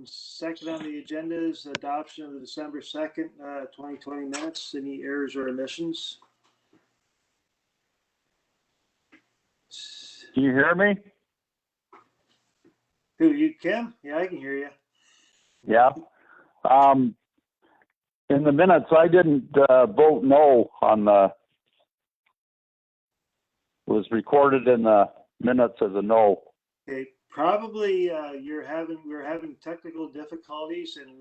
Second on the agenda is adoption of the December 2nd, 2020 minutes. Any errors or omissions? Can you hear me? Who, you, Kim? Yeah, I can hear you. Yeah. In the minutes, I didn't vote no on the, was recorded in the minutes as a no. Okay, probably we're having technical difficulties, and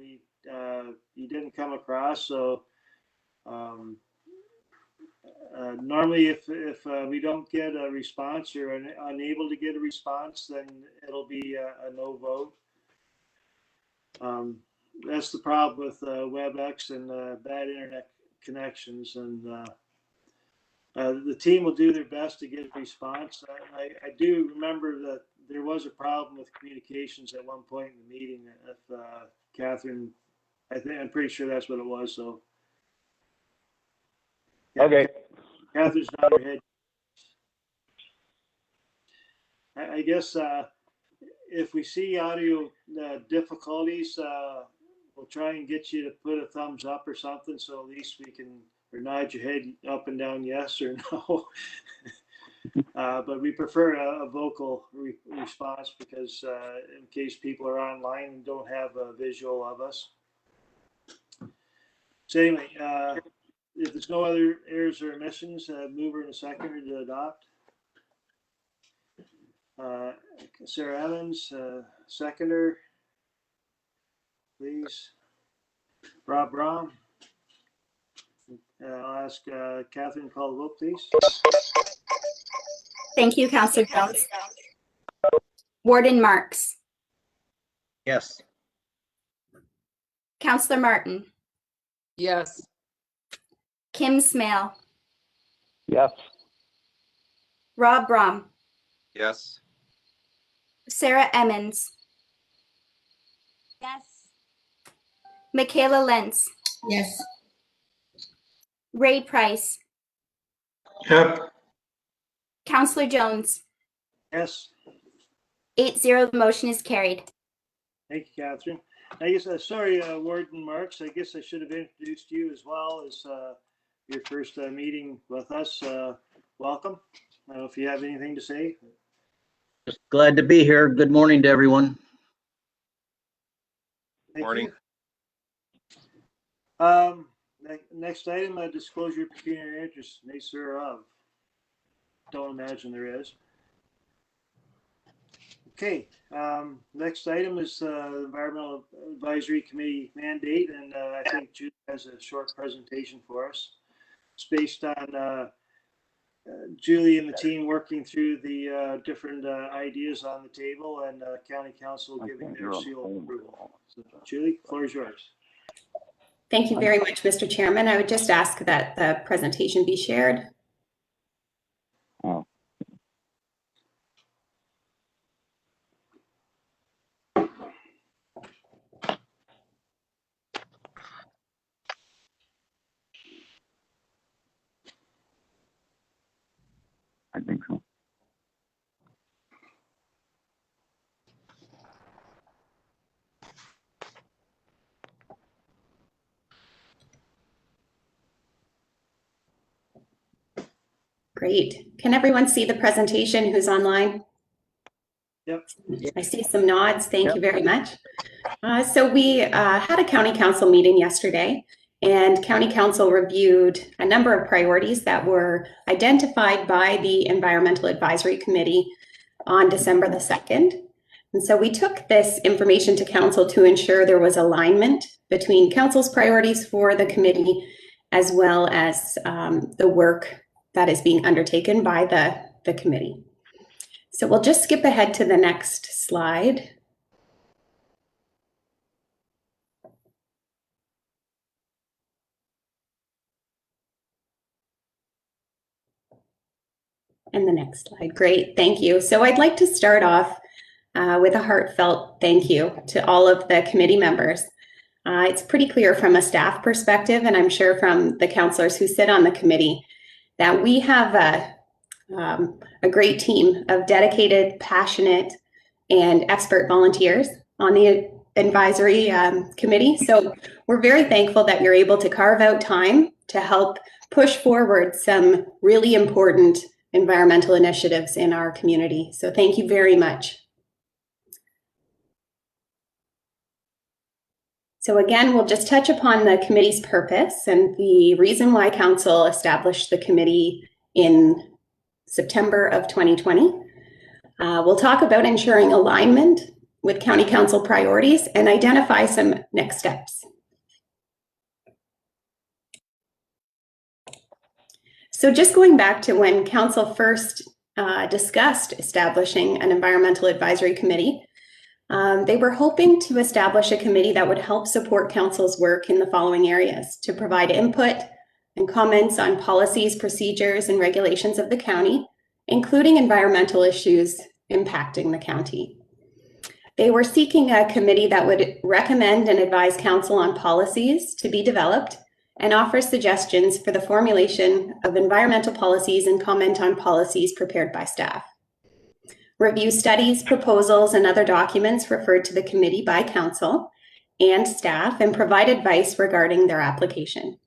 you didn't come across. So normally, if we don't get a response or unable to get a response, then it'll be a no vote. That's the problem with WebEx and bad internet connections, and the team will do their best to get a response. I do remember that there was a problem with communications at one point in the meeting. If Catherine, I'm pretty sure that's what it was. So, yeah, Okay. Catherine's not her head. I guess if we see audio difficulties, we'll try and get you to put a thumbs up or something, so at least we can, or nod your head up and down yes or no. But we prefer a vocal response because in case people are online and don't have a visual of us. So anyway, if there's no other errors or omissions, mover and a seconder to adopt. Sarah Evans, seconder, please. Rob Brahm. I'll ask Catherine to call the vote, please. Thank you, Councillor Jones. Warden Marks. Yes. Councillor Martin. Yes. Kim Smale. Yes. Rob Brahm. Yes. Sarah Emmons. Yes. Michaela Lentz. Yes. Ray Price. Yep. Councillor Jones. Yes. 8-0, the motion is carried. Thank you, Catherine. I guess, sorry, Warden Marks, I guess I should have introduced you as well as your first meeting with us. Welcome. I don't know if you have anything to say. Just glad to be here. Good morning to everyone. Thank Morning. you. Next item, disclosure of pecuniary interest, nature of. Don't imagine there is. Okay, next item is Environmental Advisory Committee mandate, and I think Julie has a short presentation for us. It's based on Julie and the team working through the different ideas on the table, and County Council giving their seal of approval. So, Julie, the floor is yours. Thank you very much, Mr. Chairman. I would just ask that the presentation be shared. Oh. I think so. Great. Can everyone see the presentation who's online? Yep. I see some nods. Thank you very much. So we had a County Council meeting yesterday, and County Council reviewed a number of priorities that were identified by the Environmental Advisory Committee on December the 2nd. And so we took this information to Council to ensure there was alignment between Council's priorities for the committee, as well as the work that is being undertaken by the committee. So we'll just skip ahead to the next slide. And the next slide. Great, thank you. So I'd like to start off with a heartfelt thank you to all of the committee members. It's pretty clear from a staff perspective, and I'm sure from the councillors who sit on the committee, that we have a great team of dedicated, passionate, and expert volunteers on the Advisory Committee. So we're very thankful that you're able to carve out time to help push forward some really important environmental initiatives in our community. So thank you very much. So again, we'll just touch upon the committee's purpose and the reason why Council established the committee in September of 2020. We'll talk about ensuring alignment with County Council priorities and identify some next steps. So just going back to when Council first discussed establishing an environmental advisory committee, they were hoping to establish a committee that would help support Council's work in the following areas: to provide input and comments on policies, procedures, and regulations of the county, including environmental issues impacting the county. They were seeking a committee that would recommend and advise Council on policies to be developed and offer suggestions for the formulation of environmental policies and comment on policies prepared by staff. Review studies, proposals, and other documents referred to the committee by Council and staff and provide advice regarding their application.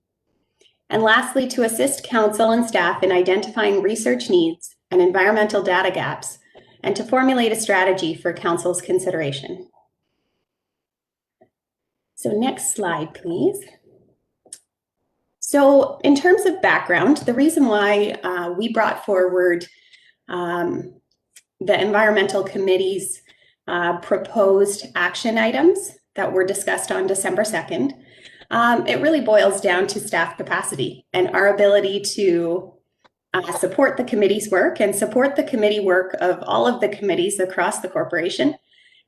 And lastly, to assist Council and staff in identifying research needs and environmental data gaps, and to formulate a strategy for Council's consideration. So next slide, please. So in terms of background, the reason why we brought forward the Environmental Committee's proposed action items that were discussed on December 2nd, it really boils down to staff capacity and our ability to support the committee's work and support the committee work of all of the committees across the corporation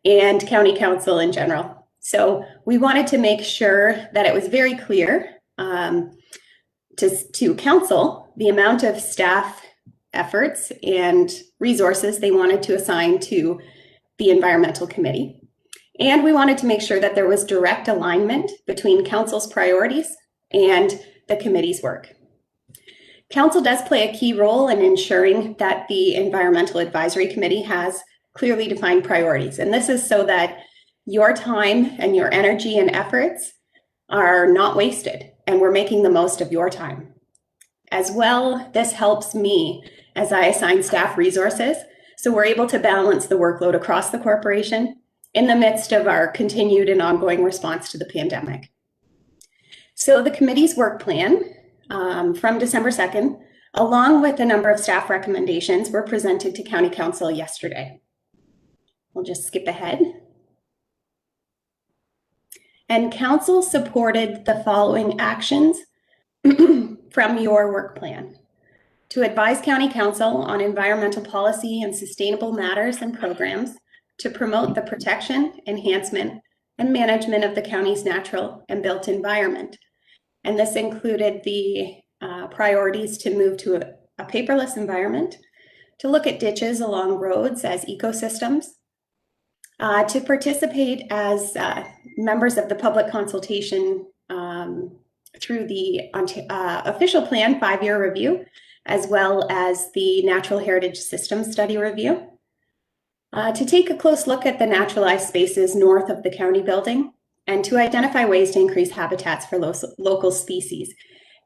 and County Council in general. So we wanted to make sure that it was very clear to Council the amount of staff efforts and resources they wanted to assign to the Environmental Committee. And we wanted to make sure that there was direct alignment between Council's priorities and the committee's work. Council does play a key role in ensuring that the Environmental Advisory Committee has clearly defined priorities. And this is so that your time and your energy and efforts are not wasted and we're making the most of your time. As well, this helps me as I assign staff resources, so we're able to balance the workload across the corporation in the midst of our continued and ongoing response to the pandemic. So the committee's work plan from December 2nd, along with a number of staff recommendations, were presented to County Council yesterday. We'll just skip ahead. And Council supported the following actions from your work plan: to advise County Council on environmental policy and sustainable matters and programs to promote the protection, enhancement, and management of the county's natural and built environment. And this included the priorities to move to a paperless environment, to look at ditches along roads as ecosystems, to participate as members of the public consultation through the official plan 5-year review, as well as the Natural Heritage System Study Review, to take a close look at the naturalized spaces north of the county building, and to identify ways to increase habitats for local species.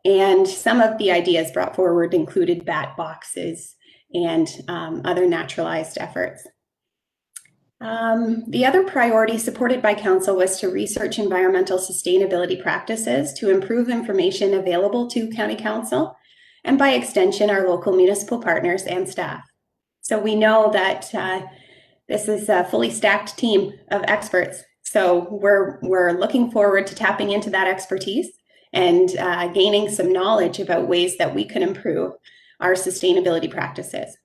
And some of the ideas brought forward included bat boxes and other naturalized efforts. The other priority supported by Council was to research environmental sustainability practices to improve information available to County Council, and by extension, our local municipal partners and staff. So we know that this is a fully stacked team of experts. So we're looking forward to tapping into that expertise and gaining some knowledge about ways that we can improve our sustainability practices.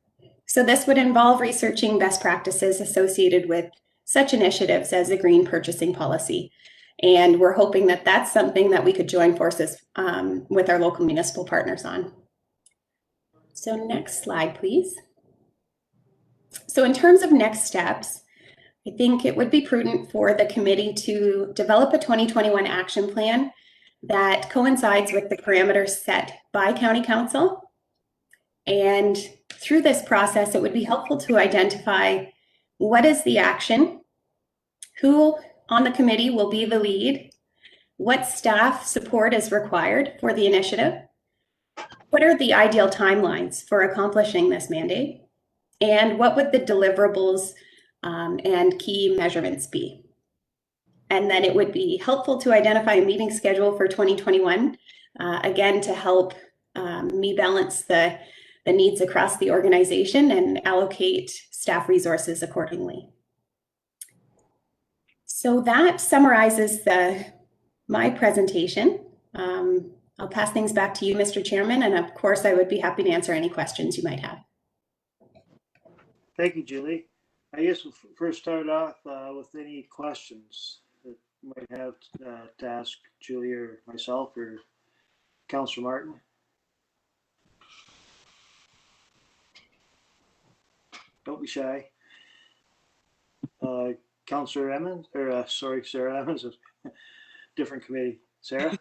So this would involve researching best practices associated with such initiatives as a green purchasing policy. And we're hoping that that's something that we could join forces with our local municipal partners on. So next slide, please. So in terms of next steps, I think it would be prudent for the committee to develop a 2021 action plan that coincides with the parameters set by County Council. And through this process, it would be helpful to identify what is the action, who on the committee will be the lead? What staff support is required for the initiative? What are the ideal timelines for accomplishing this mandate? And what would the deliverables and key measurements be? And then it would be helpful to identify a meeting schedule for 2021, again, to help me balance the needs across the organization and allocate staff resources accordingly. So that summarizes my presentation. I'll pass things back to you, Mr. Chairman, and of course, I would be happy to answer any questions you might have. Thank you, Julie. I guess we'll first start off with any questions that you might have to ask Julie or myself or Councillor Martin. Don't be shy. Councillor Emmons, or Sarah Emmons, different committee. Sarah?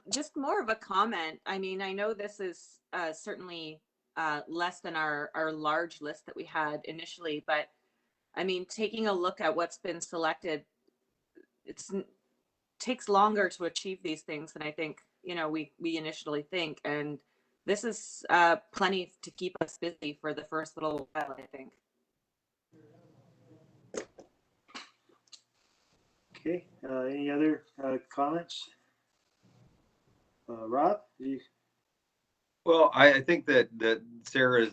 Just more of a comment. I mean, I know this is certainly less than our large list that we had initially, but I mean, taking a look at what's been selected, it takes longer to achieve these things than I think, you know, we initially think. And this is plenty to keep us busy for the first little while, I think. Okay, any other comments? Rob? Well, I think that Sarah's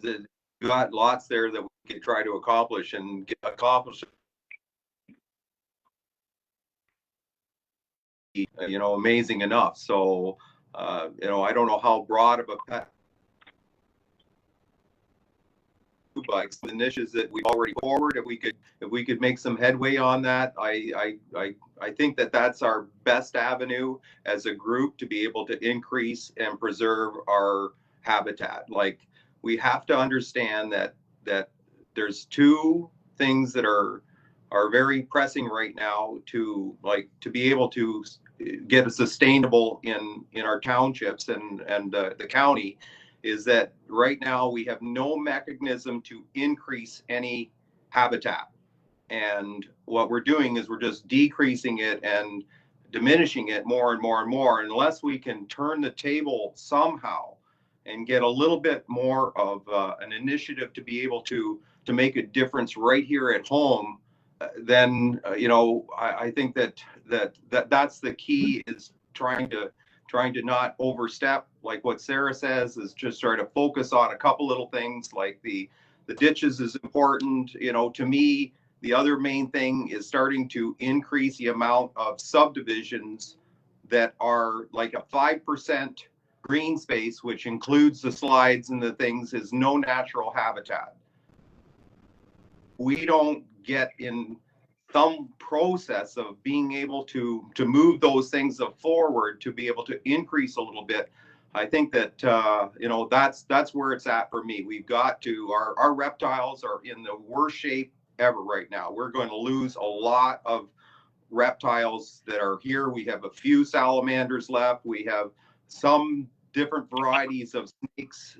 got lots there that we could try to accomplish and accomplish. You know, amazing enough. So, you know, I don't know how broad of a bikes, the niches that we've already forward. If we could make some headway on that, I think that that's our best avenue as a group to be able to increase and preserve our habitat. Like, we have to understand that there's two things that are very pressing right now to be able to get a sustainable in our townships and the county, is that right now we have no mechanism to increase any habitat. And what we're doing is we're just decreasing it and diminishing it more and more and more, unless we can turn the table somehow and get a little bit more of an initiative to be able to make a difference right here at home. Then you know, I think that's the key, is trying to not overstep. Like what Sarah says, is just try to focus on a couple little things, like the ditches is important. You know, to me, the other main thing is starting to increase the amount of subdivisions that are like a 5% green space, which includes the slides and the things, is no natural habitat. We don't get in some process of being able to move those things forward to be able to increase a little bit. I think that you know, that's where it's at for me. We've got to, our reptiles are in the worst shape ever right now. We're going to lose a lot of reptiles that are here. We have a few salamanders left. We have some different varieties of snakes,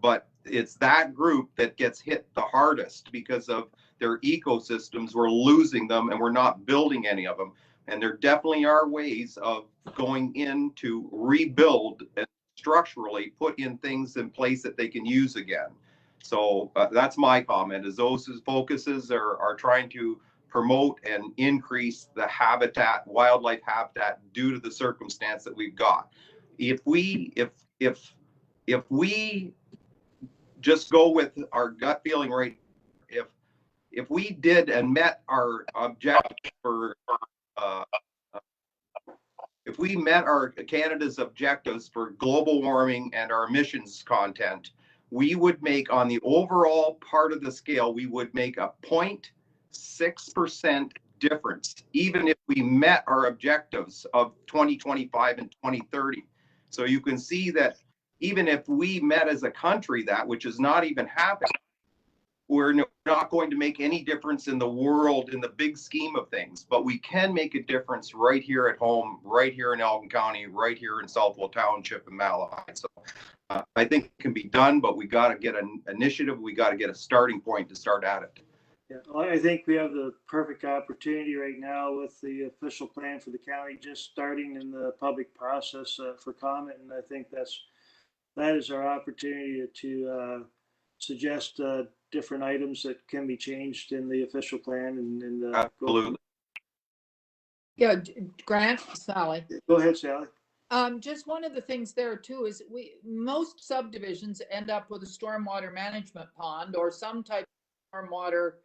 but it's that group that gets hit the hardest because of their ecosystems. We're losing them and we're not building any of them. And there definitely are ways of going in to rebuild and structurally put in things in place that they can use again. So that's my comment, is those focuses are trying to promote and increase the habitat, wildlife habitat, due to the circumstance that we've got. If we just go with our gut feeling, right, if we did and met our objective for if we met our Canada's objectives for global warming and our emissions content, we would make, on the overall part of the scale, we would make a 0.6% difference, even if we met our objectives of 2025 and 2030. So you can see that even if we met as a country that, which is not even happening, we're not going to make any difference in the world in the big scheme of things, but we can make a difference right here at home, right here in Elgin County, right here in Southwell Township and Malahide. So I think it can be done, but we got to get an initiative. We got to get a starting point to start at it. Yeah, well, I think we have the perfect opportunity right now with the official plan for the county just starting in the public process for comment, and I think that is our opportunity to suggest different items that can be changed in the official plan and Absolutely. Yeah, Grant, Sally. Go ahead, Sally. Just one of the things there too is most subdivisions end up with a stormwater management pond or some type of stormwater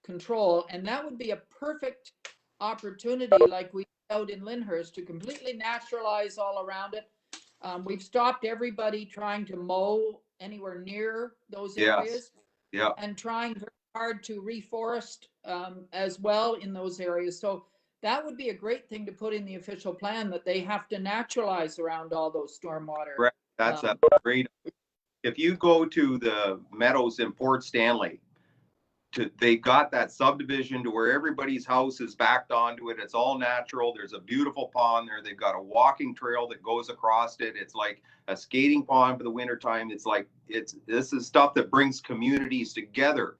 control, and that would be a perfect opportunity, like we out in Lyndhurst, to completely naturalize all around it. We've stopped everybody trying to mow anywhere near those areas. Yeah. And trying very hard to reforest as well in those areas. So that would be a great thing to put in the official plan, that they have to naturalize around all those stormwater. Correct. That's a great. If you go to the Meadows in Port Stanley, they got that subdivision to where everybody's house is backed onto it. It's all natural. There's a beautiful pond there. They've got a walking trail that goes across it. It's like a skating pond for the wintertime. It's like, this is stuff that brings communities together.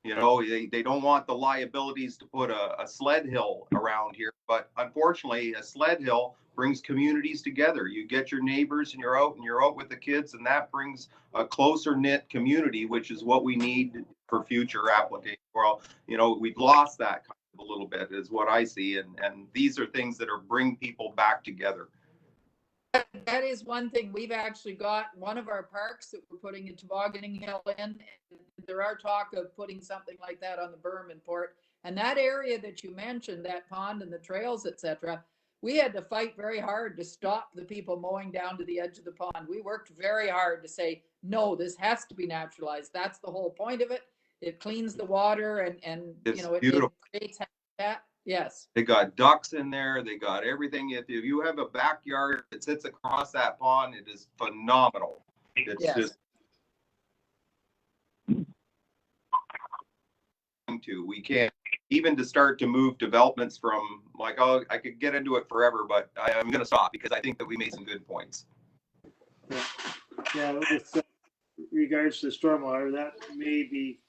You know, they don't want the liabilities to put a sled hill around here, but unfortunately a sled hill brings communities together. You get your neighbors and you're out with the kids, and that brings a closer knit community, which is what we need for future applications. Well, you know, we've lost that kind of a little bit is what I see. And these are things that bring people back together. That is one thing. We've actually got one of our parks that we're putting a tobogganing hill in. And there are talk of putting something like that on the berm in Port. And that area that you mentioned, that pond and the trails, etc., we had to fight very hard to stop the people mowing down to the edge of the pond. We worked very hard to say, no, this has to be naturalized. That's the whole point of it. It cleans the water and you know, it creates habitat. Yes. They got ducks in there. They got everything. If you have a backyard that sits across that pond, it is phenomenal. It's just we can't even to start to move developments from like, oh, I could get into it forever, but I'm going to stop because I think that we made some good points. Yeah, with regards to stormwater, that may be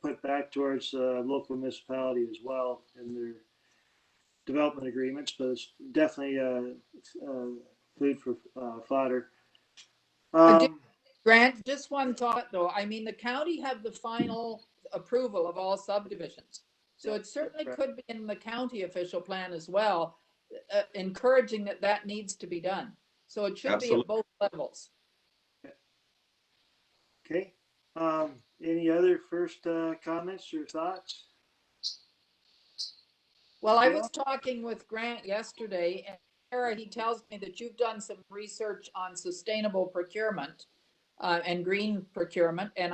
put back towards local municipality as well in their development agreements, but it's definitely food for fodder. Grant, just one thought though. I mean, the county have the final approval of all subdivisions. So it certainly could be in the county official plan as well, encouraging that needs to be done. So it should be at both levels. Okay. Any other first comments or thoughts? Well, I was talking with Grant yesterday, and Sarah, he tells me that you've done some research on sustainable procurement and green procurement, and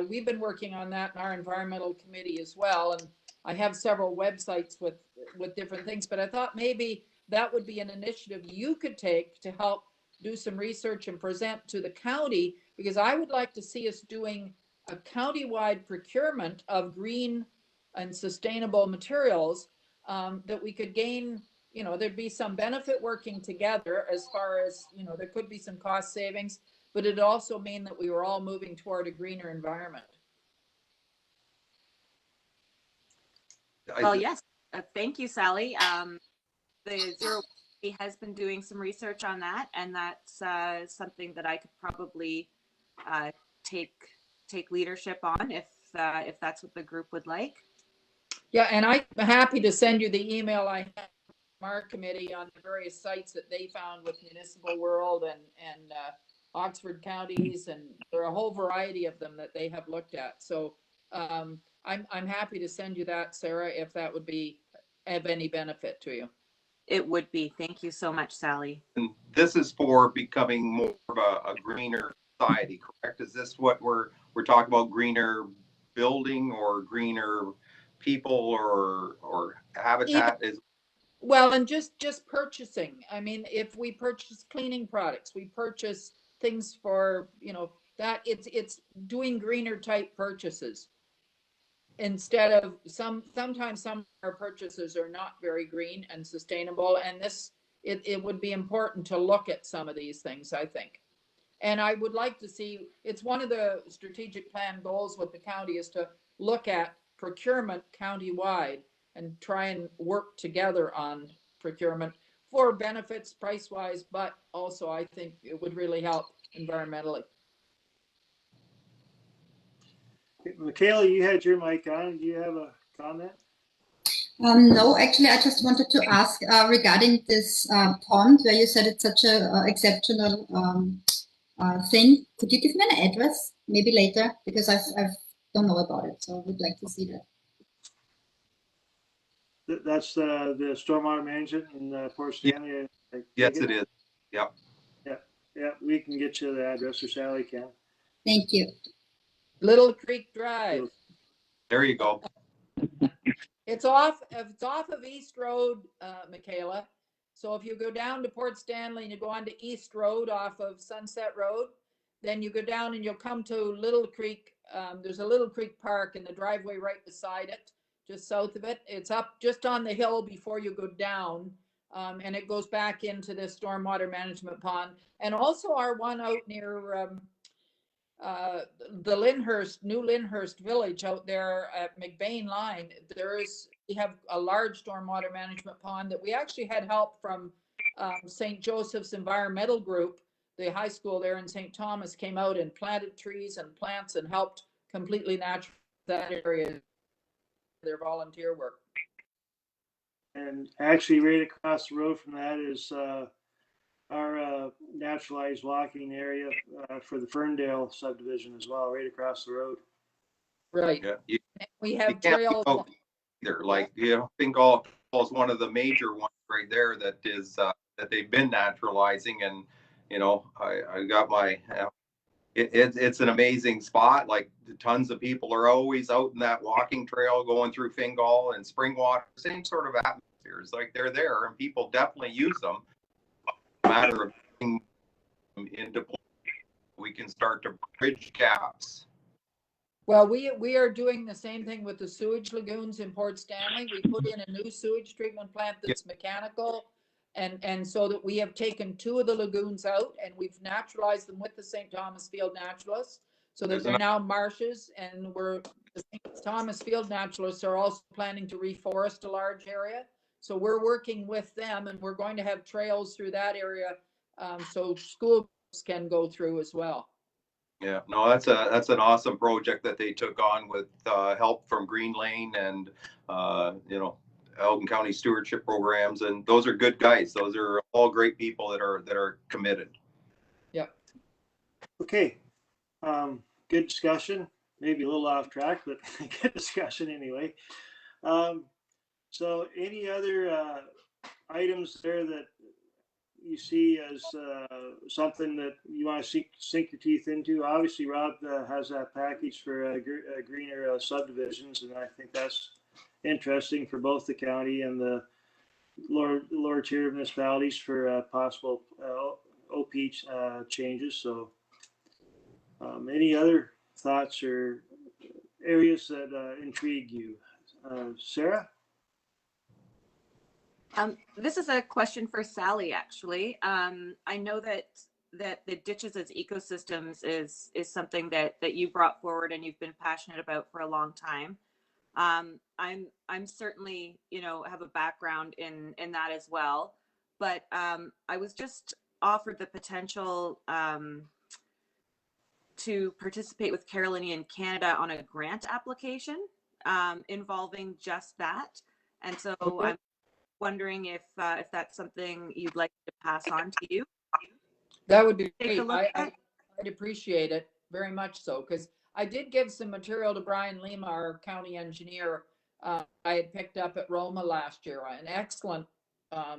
we've been working on that in our environmental committee as well. And I have several websites with different things, but I thought maybe that would be an initiative you could take to help do some research and present to the county, because I would like to see us doing a countywide procurement of green and sustainable materials that we could gain. You know, there'd be some benefit working together as far as, you know, there could be some cost savings, but it'd also mean that we were all moving toward a greener environment. Well, yes. Thank you, Sally. The Zero has been doing some research on that, and that's something that I could probably take leadership on if that's what the group would like. Yeah, and I'm happy to send you the email I have from our committee on the various sites that they found with Municipal World and Oxford counties, and there are a whole variety of them that they have looked at. So I'm happy to send you that, Sarah, if that would be of any benefit to you. It would be. Thank you so much, Sally. And this is for becoming more of a greener society, correct? Is this what we're talking about, greener building or greener people or habitat? Even, well, and just purchasing. I mean, if we purchase cleaning products, we purchase things for, you know, that it's doing greener type purchases. Instead of sometimes some of our purchases are not very green and sustainable, and it would be important to look at some of these things, I think. And I would like to see, it's one of the strategic plan goals with the county is to look at procurement countywide and try and work together on procurement for benefits price-wise, but also I think it would really help environmentally. Michaela, you had your mic on. Do you have a comment? No, actually, I just wanted to ask regarding this pond where you said it's such a exceptional thing. Could you give me an address maybe later, because I don't know about it, so I would like to see that. That's the stormwater management in Port Stanley. Yes, it is. Yep. Yeah, we can get you the address, or Sally can. Thank you. Little Creek Drive. There you go. It's off of East Road, Michaela. So if you go down to Port Stanley and you go on to East Road off of Sunset Road, then you go down and you'll come to Little Creek. There's a Little Creek Park and the driveway right beside it, just south of it. It's up just on the hill before you go down. And it goes back into the stormwater management pond. And also our one out near the New Lyndhurst Village out there at McBain Line. We have a large stormwater management pond that we actually had help from St. Joseph's Environmental Group. The high school there in St. Thomas came out and planted trees and plants and helped completely naturalize that area, their volunteer work. And actually, right across the road from that is our naturalized walking area for the Ferndale subdivision as well, right across the road. Right. Yeah. We You have can't be trails. out either. Like, you know, Fingal is one of the major ones right there that is that they've been naturalizing, and you know, I got my. It's an amazing spot. Like, tons of people are always out in that walking trail going through Fingal and Springwater. Same sort of atmospheres. Like, they're there, and people definitely use them. A matter of getting them into place, we can start to bridge gaps. Well, we are doing the same thing with the sewage lagoons in Port Stanley. We put in a new sewage treatment plant that's mechanical. And so that we have taken 2 of the lagoons out and we've naturalized them with the St. Thomas Field Naturalists so that they're now marshes, and the St. Thomas Field Naturalists are also planning to reforest a large area. So we're working with them, and we're going to have trails through that area so schools can go through as well. Yeah, no, that's an awesome project that they took on with help from Green Lane and you know, Elgin County Stewardship Programs, and those are good guys. Those are all great people that are committed. Yeah. Okay. Good discussion. Maybe a little off track, but good discussion anyway. So any other items there that you see as something that you want to sink your teeth into? Obviously, Rob has that package for greener subdivisions, and I think that's interesting for both the county and the lower tier of municipalities for possible OP changes. So any other thoughts or areas that intrigue you? Sarah? This is a question for Sally, actually. I know that the ditches as ecosystems is something that you brought forward and you've been passionate about for a long time. I'm certainly, you know, have a background in that as well, but I was just offered the potential to participate with Carolinian Canada on a grant application involving just that, and so Okay. I'm wondering if that's something you'd like to pass on to you. That would be Take a great. look at. I'd appreciate it very much so, because I did give some material to Brian Lima, our county engineer. I had picked up at Roma last year, an excellent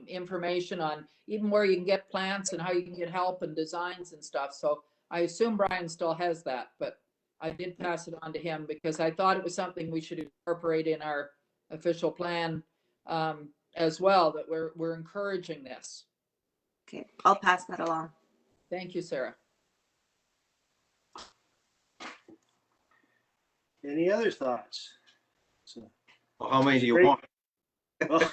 information on even where you can get plants and how you can get help and designs and stuff. So I assume Brian still has that, but I did pass it on to him because I thought it was something we should incorporate in our official plan as well, that we're encouraging this. Okay, I'll pass that along. Thank you, Sarah. Any other thoughts? So, Well, how many do you Great. want? well,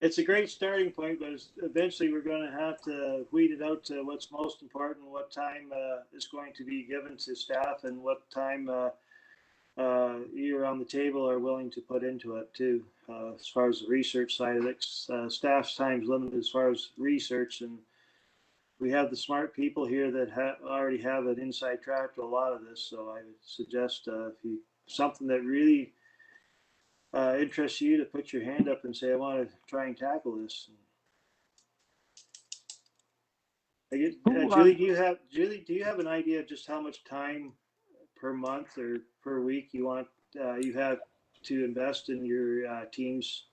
it's a great starting point, but eventually we're going to have to weed it out to what's most important, what time is going to be given to staff, and what time you around the table are willing to put into it too, as far as the research side of it. Staff's time's limited as far as research, and we have the smart people here that already have an inside track to a lot of this. So I would suggest if you something that really interests you, to put your hand up and say, I want to try and tackle this. Julie, do you have an idea of just how much time per month or per week you want you have to invest in your teams?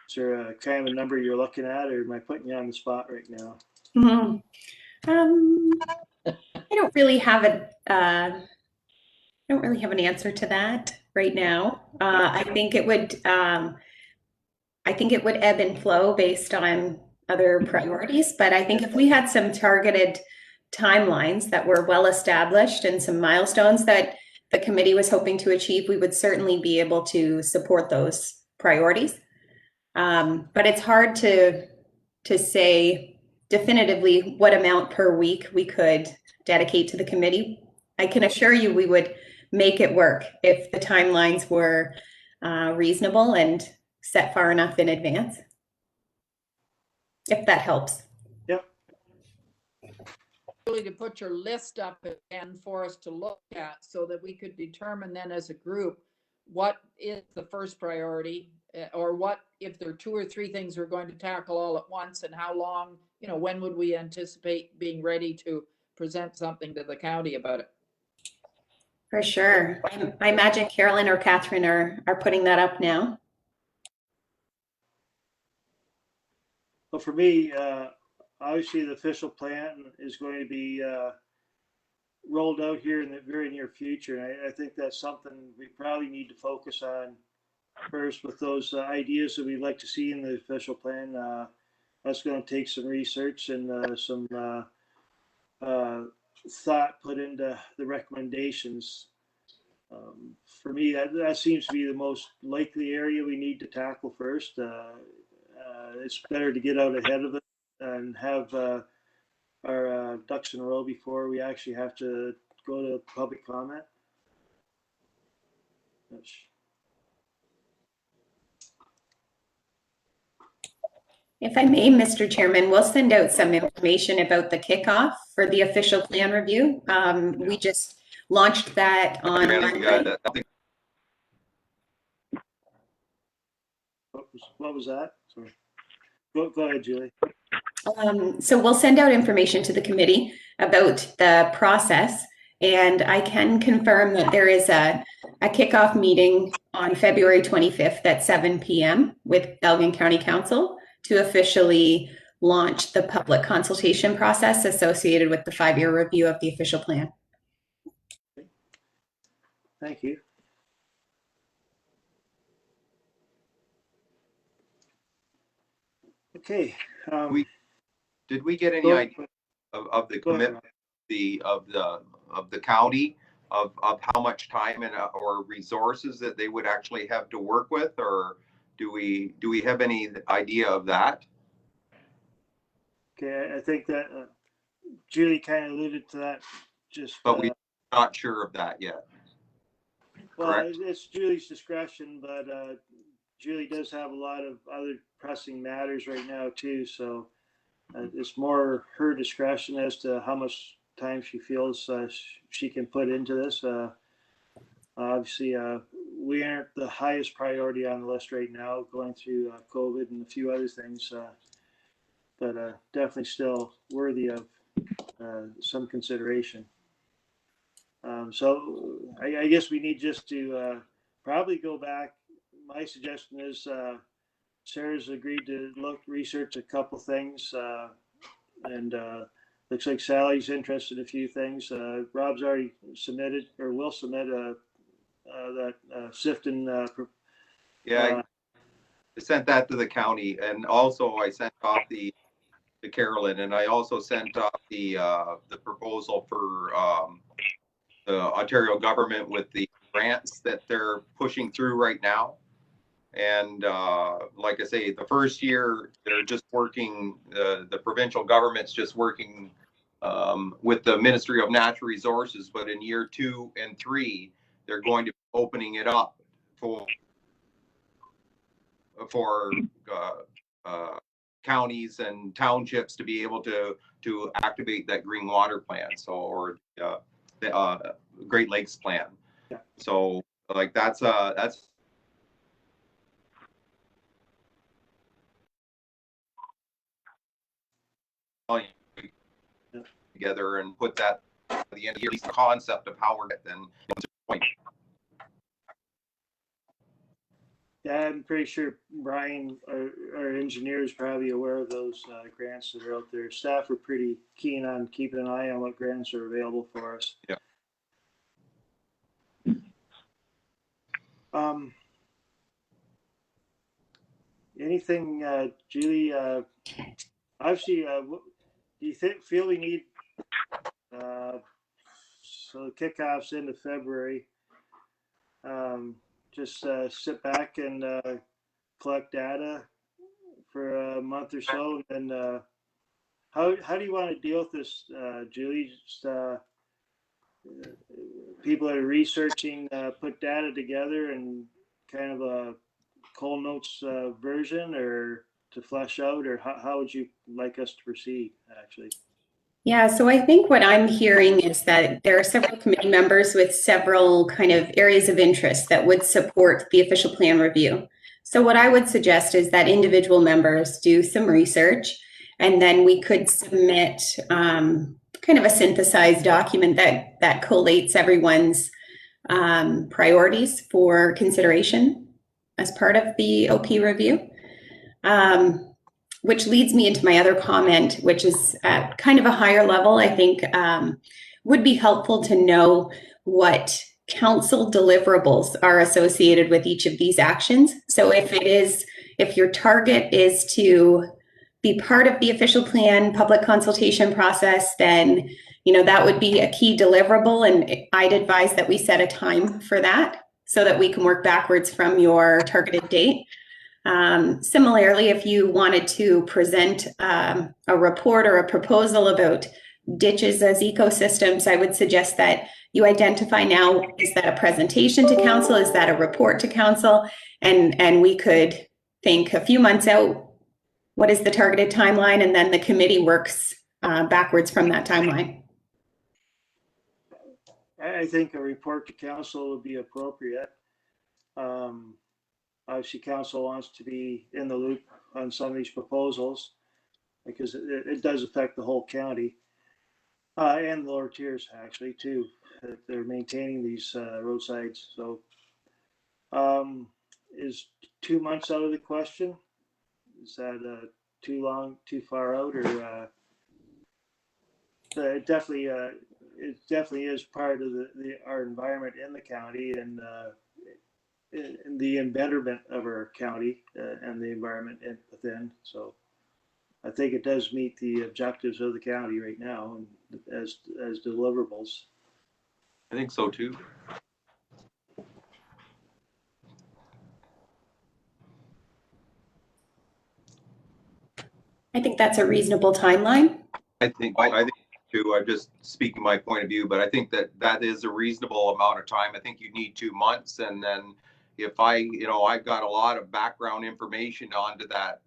Is there a kind of a number you're looking at, or am I putting you on the spot right now? I don't really have I don't really have an answer to that right now. I think it would ebb and flow based on other priorities, but I think if we had some targeted timelines that were well established and some milestones that the committee was hoping to achieve, we would certainly be able to support those priorities. But it's hard to say definitively what amount per week we could dedicate to the committee. I can assure you we would make it work if the timelines were reasonable and set far enough in advance, if that helps. Yep. Really, to put your list up again for us to look at so that we could determine then as a group what is the first priority, or what if there are 2 or 3 things we're going to tackle all at once, and how long, when would we anticipate being ready to present something to the county about it? For sure. I imagine Carolyn or Catherine are putting that up now. Well, for me, obviously the official plan is going to be rolled out here in the very near future. And I think that's something we probably need to focus on first with those ideas that we'd like to see in the official plan. That's going to take some research and some thought put into the recommendations. For me, that seems to be the most likely area we need to tackle first. It's better to get out ahead of it and have our ducks in a row before we actually have to go to public comment. If I may, Mr. Chairman, we'll send out some information about the kickoff for the official plan review. We just launched that on Monday. What was that? Sorry. Go ahead, Julie. So we'll send out information to the committee about the process, and I can confirm that there is a kickoff meeting on February 25th at 7 p.m. with Elgin County Council to officially launch the public consultation process associated with the 5-year review of the official plan. Thank you. Okay. Did we get any idea of the commitment of the county of how much time and or resources that they would actually have to work with, or do we have any idea of that? Okay, I think that Julie kind of alluded to that. But we're not sure of that yet. Well, correct? It's Julie's discretion, but Julie does have a lot of other pressing matters right now too. So it's more her discretion as to how much time she feels she can put into this. Obviously, we aren't the highest priority on the list right now, going through COVID and a few other things, but definitely still worthy of some consideration. So I guess we need just to probably go back. My suggestion is Sarah's agreed to research a couple things, and looks like Sally's interested in a few things. Rob's already submitted or will submit that Sifton. Yeah, I sent that to the county, and also I sent off to Carolyn, and I also sent off the proposal for the Ontario government with the grants that they're pushing through right now. And like I say, the first year they're just working, the provincial government's just working with the Ministry of Natural Resources, but in year 2 and 3, they're going to be opening it up for counties and townships to be able to activate that green water plan, so, or the Great Lakes plan. Yeah. So like that's together and put that at the end of the year, the concept of how we're then point. Yeah, I'm pretty sure Brian, our engineer, is probably aware of those grants that are out there. Staff are pretty keen on keeping an eye on what grants are available for us. Yeah. Anything, Julie? Obviously, do you feel we need so kickoffs into February? Just sit back and collect data for a month or so, and then how do you want to deal with this, Julie? Just people that are researching, put data together and kind of a Cold Notes version, or to flesh out, or how would you like us to proceed, actually? Yeah, so I think what I'm hearing is that there are several committee members with several kind of areas of interest that would support the official plan review. So what I would suggest is that individual members do some research, and then we could submit kind of a synthesized document that collates everyone's priorities for consideration as part of the OP review. Which leads me into my other comment, which is at kind of a higher level. I think would be helpful to know what council deliverables are associated with each of these actions. So if your target is to be part of the official plan public consultation process, then that would be a key deliverable, and I'd advise that we set a time for that so that we can work backwards from your targeted date. Similarly, if you wanted to present a report or a proposal about ditches as ecosystems, I would suggest that you identify now, is that a presentation to council? Is that a report to council? And we could think a few months out, what is the targeted timeline? And then the committee works backwards from that timeline. I think a report to council would be appropriate. Obviously, council wants to be in the loop on some of these proposals because it does affect the whole county and the lower tiers, actually, too. They're maintaining these roadsides. So is 2 months out of the question? Is that too long, too far out, or it definitely is part of our environment in the county, and the embetterment of our county and the environment within. So I think it does meet the objectives of the county right now, and as deliverables. I think so too. I think that's a reasonable timeline. I think too. I'm just speaking my point of view, but I think that is a reasonable amount of time. I think you need 2 months, and then if I've got a lot of background information onto that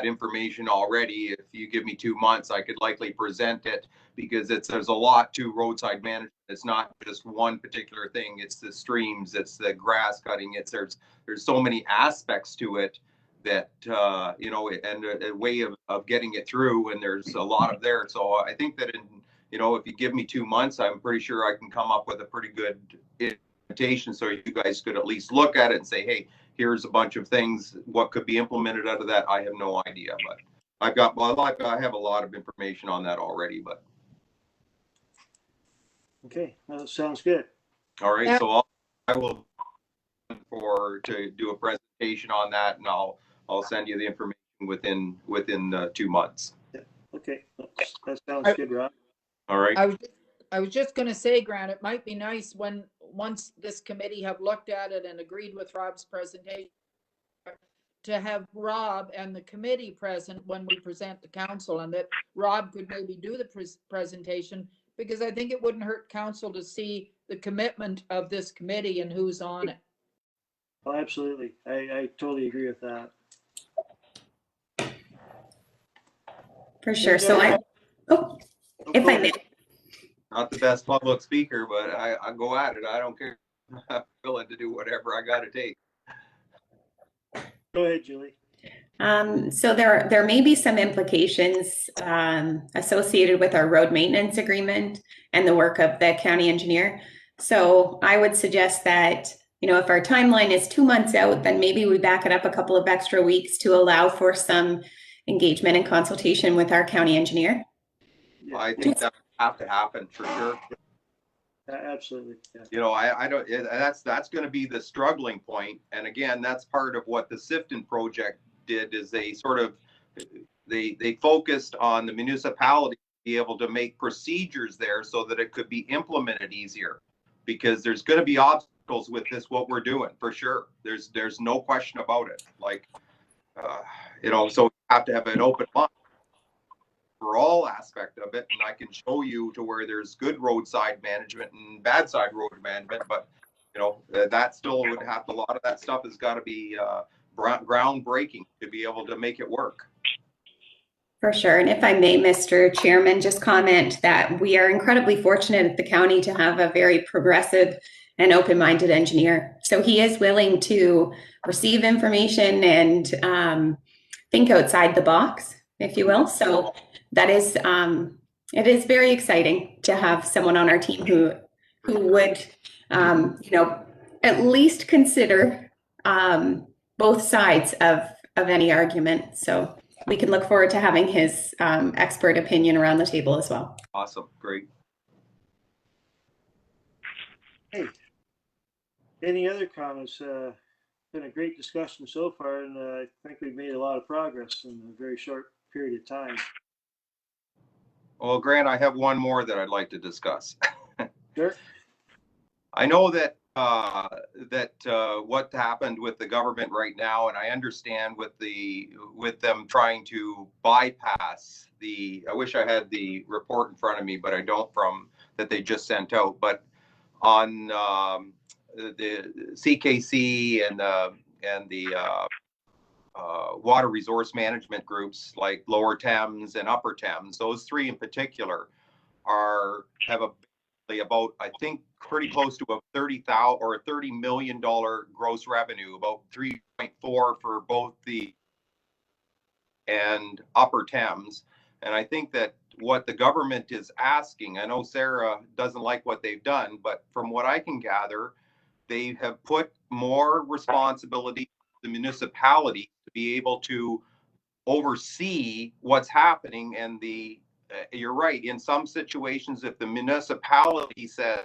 information already. If you give me 2 months, I could likely present it, because there's a lot to roadside management. It's not just one particular thing. It's the streams, it's the grass cutting. There's so many aspects to it that and a way of getting it through, and there's a lot of there. So I think that if you give me 2 months, I'm pretty sure I can come up with a pretty good invitation, so you guys could at least look at it and say, hey, here's a bunch of things. What could be implemented out of that? I have no idea, but I have a lot of information on that already. But okay, well, that sounds good. All right, so I will to do a presentation on that, and I'll send you the information within 2 months. Yeah. Okay, that sounds good, Rob. All right. I was just going to say, Grant, it might be nice once this committee have looked at it and agreed with Rob's presentation, to have Rob and the committee present when we present to council, and that Rob could maybe do the presentation, because I think it wouldn't hurt council to see the commitment of this committee and who's on it. Oh, absolutely. I totally agree with that. For sure. So if I may. Not the best public speaker, but I go at it. I don't care. I'm willing to do whatever I got to take. Go ahead, Julie. So there may be some implications associated with our road maintenance agreement and the work of the county engineer. So I would suggest that, if our timeline is 2 months out, then maybe we back it up a couple of extra weeks to allow for some engagement and consultation with our county engineer. Yeah, I think that would have to happen for sure. absolutely. Yeah. I don't, that's going to be the struggling point. And again, that's part of what the Sifton project did, is they sort of, they focused on the municipality to be able to make procedures there so that it could be implemented easier, because there's going to be obstacles with this, what we're doing, for sure. There's no question about it. Like, so you have to have an open mind for all aspect of it, and I can show you to where there's good roadside management and bad side road management, but that still would have to, a lot of that stuff has got to be groundbreaking to be able to make it work. For sure. And if I may, Mr. Chairman, just comment that we are incredibly fortunate at the county to have a very progressive and open-minded engineer. So he is willing to receive information and think outside the box, if you will. So that is, it is very exciting to have someone on our team who would, at least consider both sides of any argument. So we can look forward to having his expert opinion around the table as well. Awesome. Great. Hey, any other comments? Been a great discussion so far, and I think we've made a lot of progress in a very short period of time. Well, Grant, I have one more that I'd like to discuss. Sure. I know that what happened with the government right now, and I understand with them trying to bypass I wish I had the report in front of me, but I don't, from that they just sent out. But on the CKC and the water resource management groups like Lower Thames and Upper Thames, those three in particular have about, I think, pretty close to a $30 million gross revenue, about 3.4 for both the and Upper Thames. And I think that what the government is asking, I know Sarah doesn't like what they've done, but from what I can gather, they have put more responsibility to the municipality to be able to oversee what's happening. And you're right, in some situations, if the municipality says,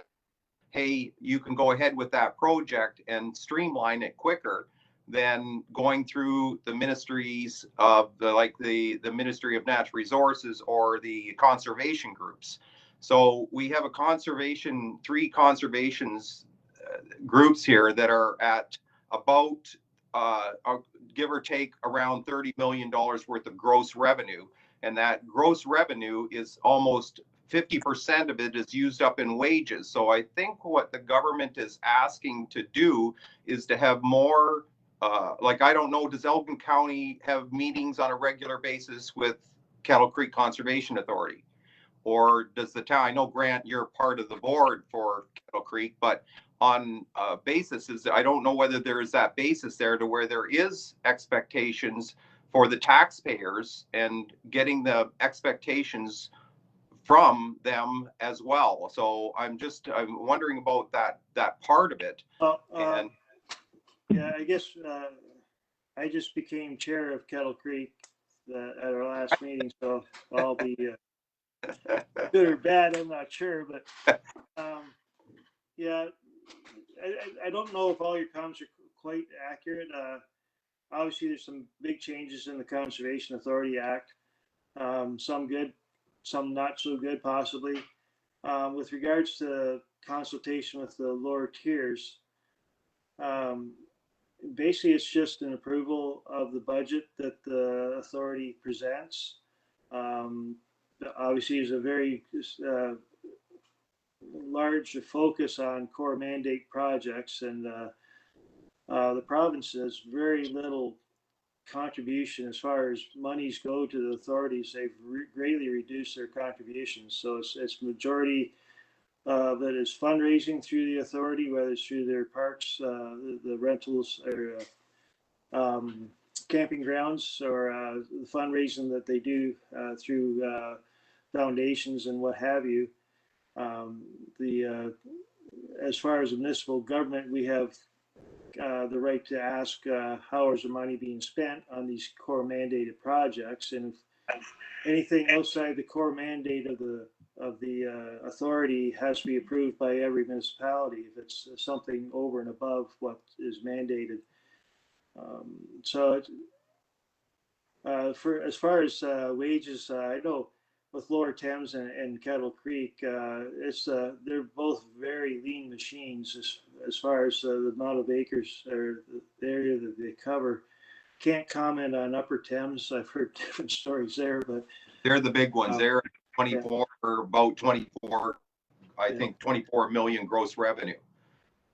hey, you can go ahead with that project and streamline it quicker than going through the ministries of the Ministry of Natural Resources or the conservation groups. So we have three conservations groups here that are at about give or take around $30 million worth of gross revenue. And that gross revenue is almost 50% of it is used up in wages. So I think what the government is asking to do is to have more, I don't know, does Elgin County have meetings on a regular basis with Kettle Creek Conservation Authority? Or does the town, I know Grant, you're part of the board for Kettle Creek, but on basis I don't know whether there is that basis there to where there is expectations for the taxpayers and getting the expectations from them as well. So I'm wondering about that part of it. Yeah, I guess I just became chair of Kettle Creek at our last meeting, so I'll be good or bad, I'm not sure, but yeah, I don't know if all your comments are quite accurate. Obviously, there's some big changes in the Conservation Authority Act, some good, some not so good, possibly. With regards to consultation with the lower tiers, basically it's just an approval of the budget that the authority presents. Obviously, there's a very large focus on core mandate projects, and the province has very little contribution as far as monies go to the authorities. They've greatly reduced their contributions, so it's majority of it is fundraising through the authority, whether it's through their parks, the rentals, or camping grounds, or the fundraising that they do through foundations and what have you. As far as municipal government, we have the right to ask how is the money being spent on these core mandated projects, and if anything outside the core mandate of the authority has to be approved by every municipality if it's something over and above what is mandated. So for as far as wages, I know with Lower Thames and Kettle Creek, they're both very lean machines as far as the amount of acres or the area that they cover. Can't comment on Upper Thames. I've heard different stories there, but They're the big ones. They're 24 or about 24, I think 24 million gross revenue.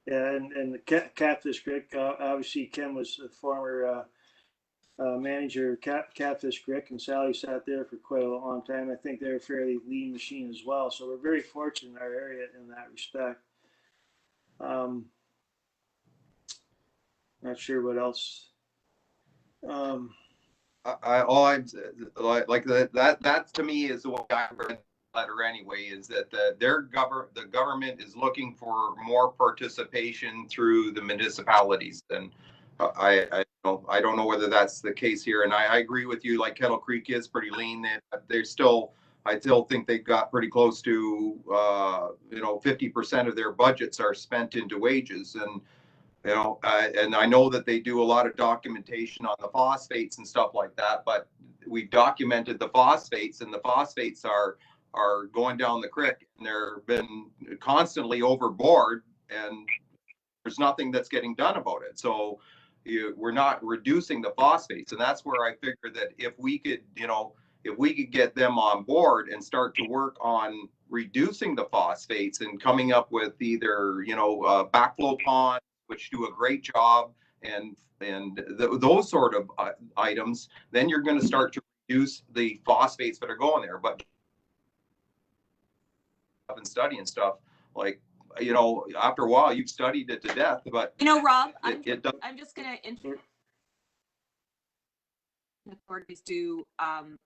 Yeah, and the Catfish Creek, obviously Ken was a former manager of Catfish Creek, and Sally sat there for quite a long time. I think they're a fairly lean machine as well. So we're very fortunate in our area in that respect. Not sure what else. That to me is what I read letter anyway, is that the government is looking for more participation through the municipalities. And I don't know whether that's the case here. And I agree with you, like Kettle Creek is pretty lean. I still think they got pretty close to 50% of their budgets are spent into wages. And and I know that they do a lot of documentation on the phosphates and stuff like that, but we've documented the phosphates, and the phosphates are going down the creek, and they're been constantly overboard, and there's nothing that's getting done about it. So we're not reducing the phosphates, and that's where I figure that if we could get them on board and start to work on reducing the phosphates and coming up with either backflow ponds, which do a great job, and those sort of items, then you're going to start to reduce the phosphates that are going there. But I've been studying stuff like, after a while you've studied it to death, but Rob, I'm just going to authorities do an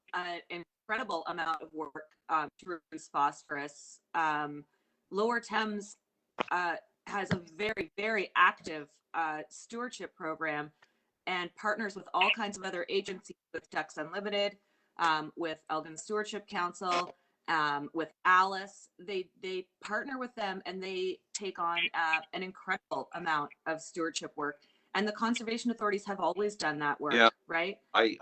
incredible amount of work to reduce phosphorus. Lower Thames has a very, very active stewardship program and partners with all kinds of other agencies, with Ducks Unlimited, with Elgin Stewardship Council, with Alice. They partner with them, and they take on an incredible amount of stewardship work. And the conservation authorities have always done that work, right? And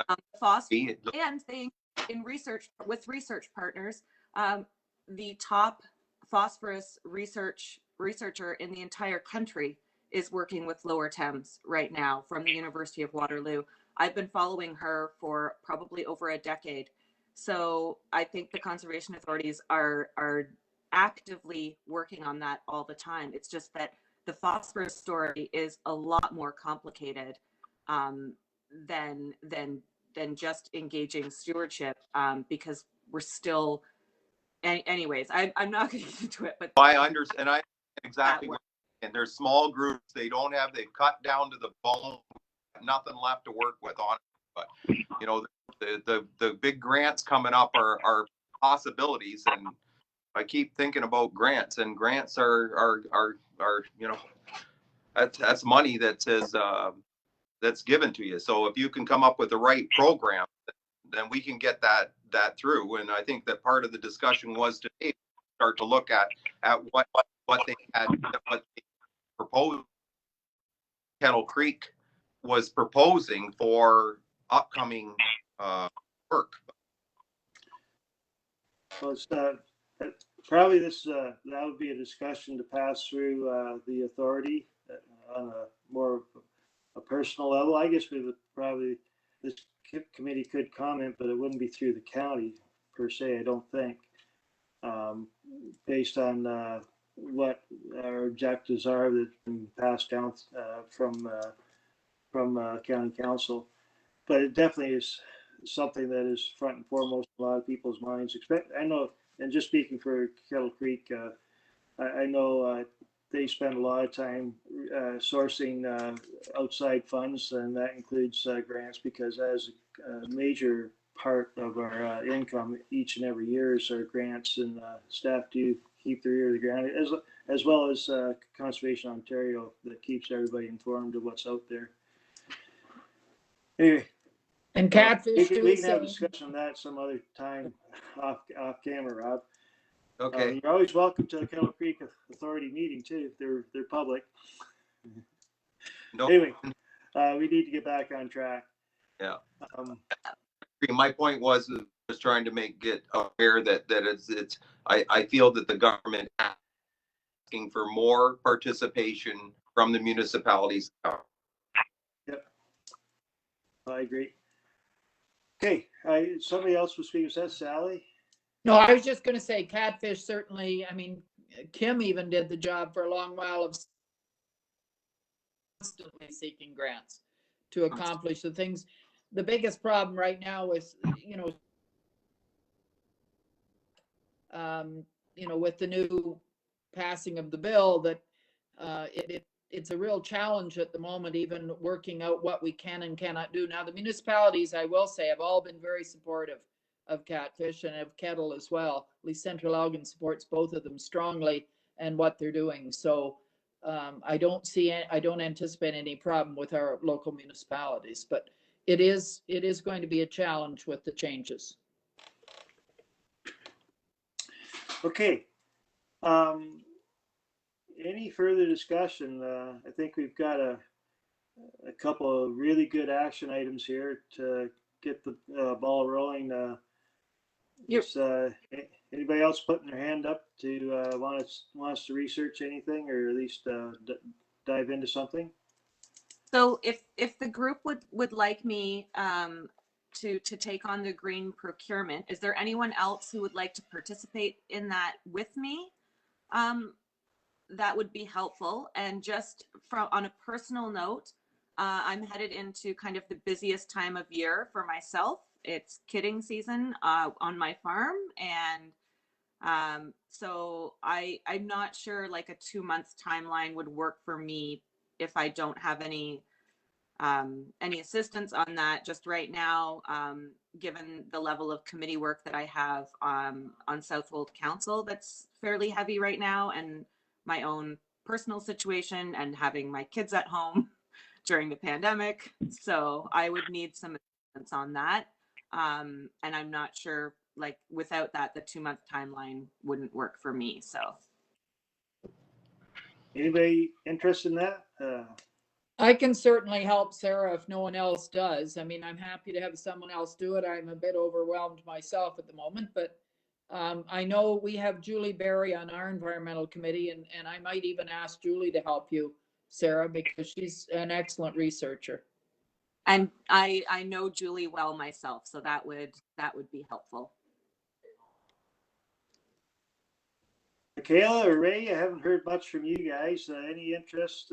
they, in research with research partners, the top phosphorus researcher in the entire country is working with Lower Thames right now from the University of Waterloo. I've been following her for probably over a decade. So I think the conservation authorities are actively working on that all the time. It's just that the phosphorus story is a lot more complicated than just engaging stewardship, because we're still. Anyways, I'm not going to get into it, but I understand. I exactly. And they're small groups. They've cut down to the bone, nothing left to work with on it. But the big grants coming up are possibilities, and I keep thinking about grants, and grants are that's money that says that's given to you. So if you can come up with the right program, then we can get that through. And I think that part of the discussion was today start to look at what they had, what they proposed. Kettle Creek was proposing for upcoming work. Well, it's probably that would be a discussion to pass through the authority on a more a personal level, I guess we would probably, this committee could comment, but it wouldn't be through the county per se, I don't think. Based on what our objectives are that's been passed down from county council. But it definitely is something that is front and foremost in a lot of people's minds. I know, and just speaking for Kettle Creek, I know they spend a lot of time sourcing outside funds, and that includes grants, because as a major part of our income each and every year is our grants, and staff do keep their ear to the ground, as well as Conservation Ontario, that keeps everybody informed of what's out there. Anyway, And Catfish we do can have a say, discussion on that some other time off camera, Rob. Okay. You're always welcome to the Kettle Creek Authority meeting too. They're public. No, Anyway, we need to get back on track. Yeah. Um, my point was trying to get aware that it's I feel that the government is asking for more participation from the municipalities. Yep, I agree. Okay, somebody else was speaking. Was that Sally? no, I was just going to say Catfish certainly, I mean, Kim even did the job for a long while of constantly seeking grants to accomplish the things. The biggest problem right now is, with the new passing of the bill, that it's a real challenge at the moment, even working out what we can and cannot do. Now, the municipalities, I will say, have all been very supportive of Catfish and of Kettle as well. At least Central Elgin supports both of them strongly and what they're doing. So I don't anticipate any problem with our local municipalities, but it is going to be a challenge with the changes. Okay. Any further discussion? I think we've got a couple of really good action items here to get the ball rolling. Anybody else putting their hand up to wants to research anything, or at least dive into something? So if the group would like me to take on the green procurement, is there anyone else who would like to participate in that with me? That would be helpful. And just on a personal note, I'm headed into kind of the busiest time of year for myself. It's kidding season on my farm, and so I'm not sure like a 2-month timeline would work for me if I don't have any assistance on that just right now, given the level of committee work that I have on Southwold Council that's fairly heavy right now, and my own personal situation and having my kids at home during the pandemic. So I would need some assistance on that. And I'm not sure, like without that, the 2-month timeline wouldn't work for me. So Anybody interested in that? I can certainly help Sarah if no one else does. I mean, I'm happy to have someone else do it. I'm a bit overwhelmed myself at the moment, but I know we have Julie Berry on our environmental committee, and I might even ask Julie to help you, Sarah, because she's an excellent researcher. and I know Julie well myself, so that would be helpful. Michaela or Ray, I haven't heard much from you guys. Any interest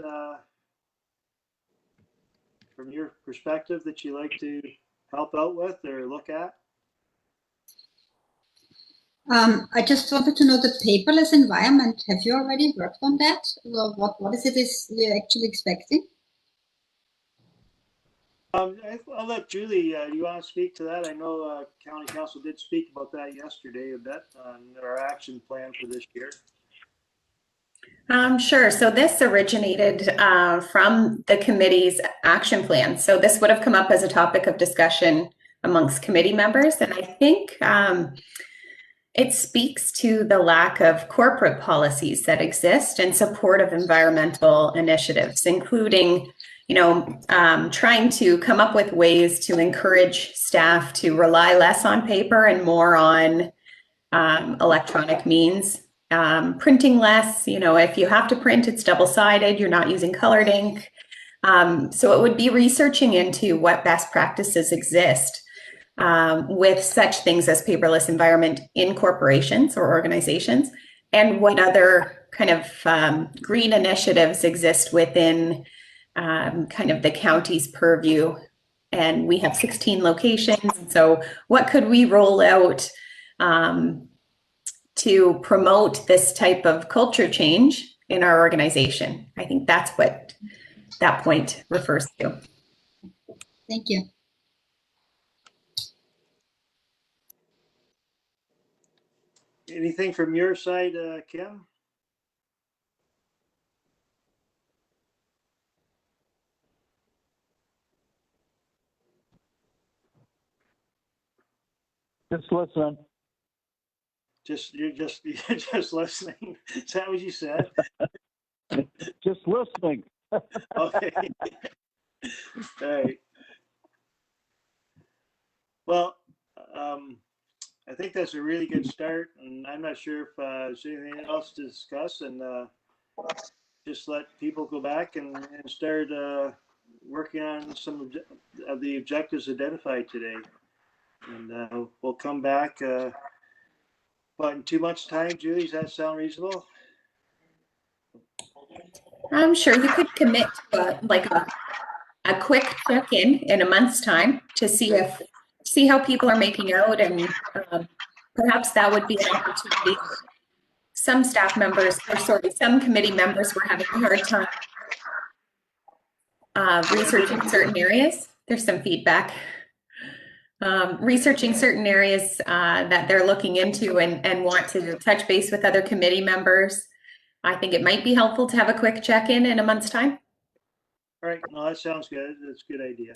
from your perspective that you like to help out with or look at? I just wanted to know the paperless environment. Have you already worked on that? Or what is it you're actually expecting? I'll let Julie, you want to speak to that? I know County Council did speak about that yesterday a bit on our action plan for this year. Sure. So this originated from the committee's action plan. So this would have come up as a topic of discussion amongst committee members. And I think it speaks to the lack of corporate policies that exist in support of environmental initiatives, including trying to come up with ways to encourage staff to rely less on paper and more on electronic means. Printing less, if you have to print, it's double-sided, you're not using colored ink. So it would be researching into what best practices exist with such things as paperless environment in corporations or organizations, and what other kind of green initiatives exist within kind of the county's purview. And we have 16 locations. So what could we roll out to promote this type of culture change in our organization? I think that's what that point refers to. Thank you. Anything from your side, Kim? Just listening. You're just listening. Is that what you said? Just listening. Okay. All right. Well, I think that's a really good start, and I'm not sure if there's anything else to discuss, and just let people go back and start working on some of the objectives identified today. And we'll come back, but in 2 months' time, Julie, does that sound reasonable? I'm sure you could commit to a quick check-in a month's time to see how people are making out, and perhaps that would be an opportunity. Some staff members, or sorry, some committee members were having a hard time researching certain areas. There's some feedback. Researching certain areas that they're looking into and want to touch base with other committee members. I think it might be helpful to have a quick check-in a month's time. All right, no, that sounds good. That's a good idea.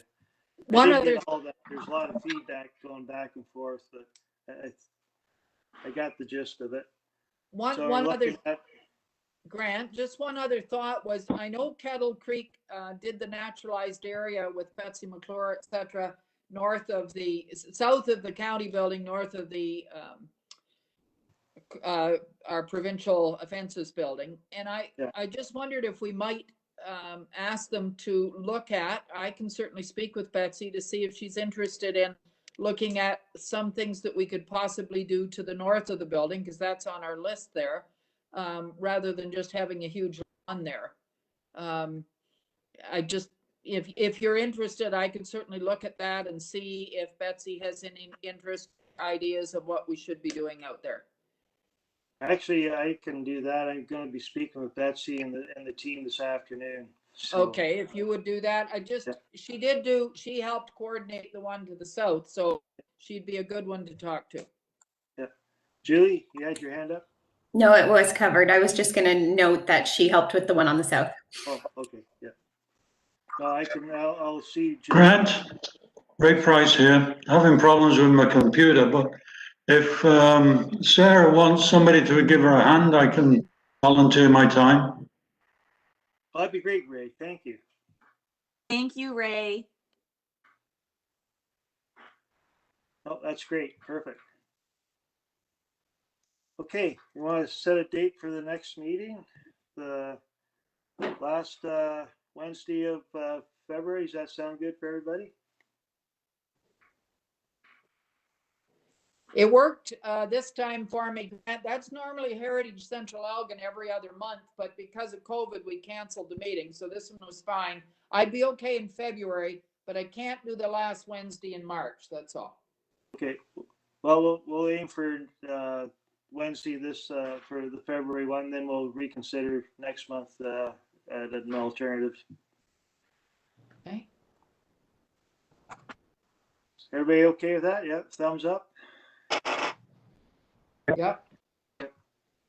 One other, There's a lot of feedback going back and forth, but I got the gist of it. one other, Grant, just one other thought was, I know Kettle Creek did the naturalized area with Betsy McClure, et cetera, south of the county building, north of the our provincial offenses building. And I just wondered if we might ask them to look at, I can certainly speak with Betsy to see if she's interested in looking at some things that we could possibly do to the north of the building, because that's on our list there, rather than just having a huge lawn there. If you're interested, I could certainly look at that and see if Betsy has any interest, ideas of what we should be doing out there. Actually, I can do that. I'm going to be speaking with Betsy and the team this afternoon. So, Okay, if you would do that, she helped coordinate the one to the south, so she'd be a good one to talk to. Yeah. Julie, you had your hand up? No, it was covered. I was just going to note that she helped with the one on the south. Oh, okay, yeah. No, I'll see. Julie. Grant, Ray Price here. Having problems with my computer, but if Sarah wants somebody to give her a hand, I can volunteer my time. Oh, that'd be great, Ray. Thank you. Thank you, Ray. Oh, that's great. Perfect. Okay, you want to set a date for the next meeting? The last Wednesday of February. Does that sound good for everybody? It worked this time for me. That's normally Heritage Central Elgin every other month, but because of COVID, we canceled the meeting. So this one was fine. I'd be okay in February, but I can't do the last Wednesday in March. That's all. Okay. Well, we'll aim for Wednesday for the February one. Then we'll reconsider next month at an alternative. Okay. Everybody okay with that? Yeah. Thumbs up. Yep.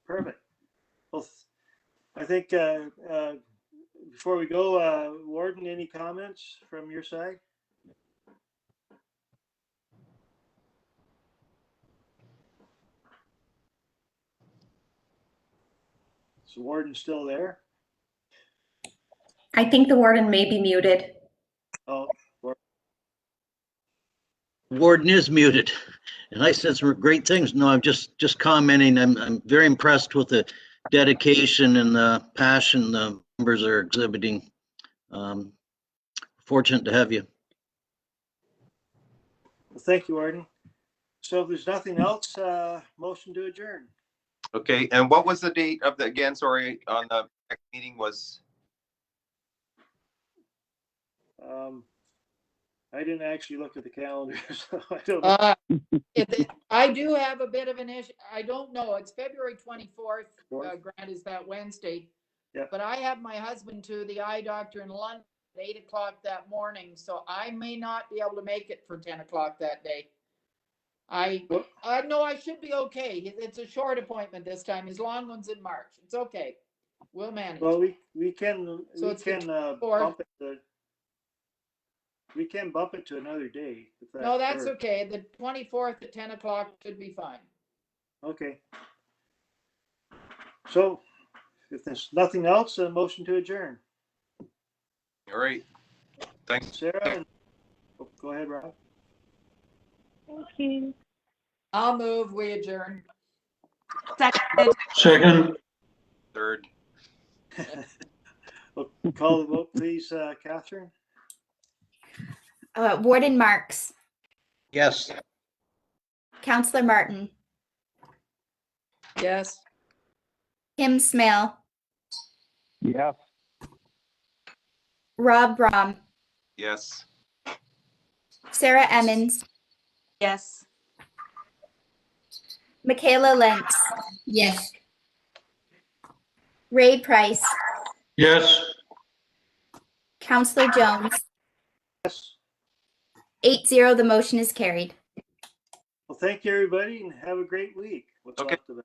Perfect. Well, I think before we go, Warden, any comments from your side? Is the warden still there? I think the warden may be muted. Oh, Warden is muted. And I said some great things. No, I'm just commenting. I'm very impressed with the dedication and the passion the members are exhibiting. fortunate to have you. Well, thank you, Arden. So if there's nothing else, motion to adjourn. Okay, and what was the date of the, again, sorry, on the next meeting was? I didn't actually look at the calendar, so I don't know. I do have a bit of an issue. I don't know. It's February 24th. Fourth? Grant, is that Wednesday? Yeah. But I have my husband to the eye doctor in London at 8 o'clock that morning, so I may not be able to make it for 10 o'clock that day. Well- No, I should be okay. It's a short appointment this time. His long one's in March. It's okay. We'll manage. Well, we can, So it's the bump it to, we can bump it to another day. if that No, that's works. okay. The 24th at 10 o'clock should be fine. Okay. So if there's nothing else, a motion to adjourn. All right. Thanks. Sarah, and, oh, go ahead, Rob. I'll move, we adjourn. Second. Second, Third. We'll call the vote, please, Catherine. Warden Marks, Yes. Counselor Martin, Yes. Kim Smale, Yes. Rob Brom, Yes. Sarah Emmons, Yes. Michaela Lentz, Yes. Ray Price, yes. Counselor Jones. Yes. 8-0, the motion is carried. Well, thank you, everybody, and have a great week. What's Okay. left of it.